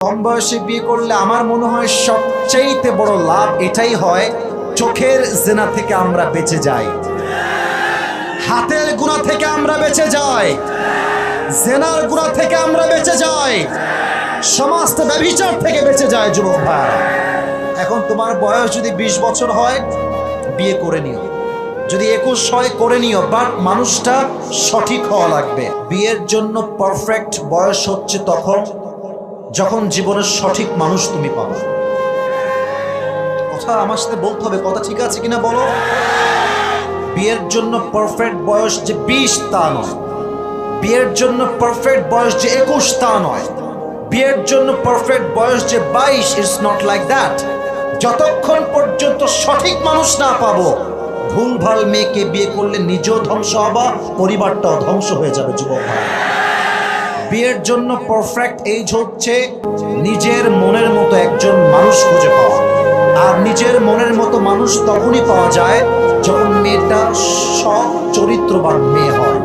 কম বয়সে বিয়ে করলে আমার মনে হয় সবচেয়ে বড় লাভ এটাই হয়, চোখের জেনা থেকে আমরা বেঁচে যাই, হাতের গুনাহ থেকে আমরা বেঁচে যাই, জেনার গুনাহ থেকে আমরা বেঁচে যাই, সমস্ত ব্যভিচার থেকে বেঁচে যায় যুবক ভাই। এখন তোমার বয়স যদি 20 বছর হয় বিয়ে করে নিও, যদি 21 হয় করে নিও, বাট মানুষটা সঠিক হওয়া লাগবে। বিয়ের জন্য পারফেক্ট বয়স হচ্ছে তখন যখন জীবনের সঠিক মানুষ তুমি পাবে। কথা আমার সাথে বলতে হবে, কথা ঠিক আছে কিনা বলো। বিয়ের জন্য পারফেক্ট বয়স যে 20 তা নয়, বিয়ের জন্য পারফেক্ট বয়স যে 21 তা নয়, বিয়ের জন্য পারফেক্ট বয়স যে 22, ইটস নট লাইক দ্যাট। যতক্ষণ পর্যন্ত সঠিক মানুষ না পাবো, ভুলভাল মেয়েকে বিয়ে করলে নিজেও ধ্বংস হবা, পরিবারটাও ধ্বংস হয়ে যাবে যুবক ভাই। বিয়ের জন্য পারফেক্ট এজ হচ্ছে নিজের মনের মতো একজন মানুষ খুঁজে পাওয়া। আর নিজের মনের মতো মানুষ তখনই পাওয়া যায় যখন মেয়েটা সৎ চরিত্রবান মেয়ে হয়।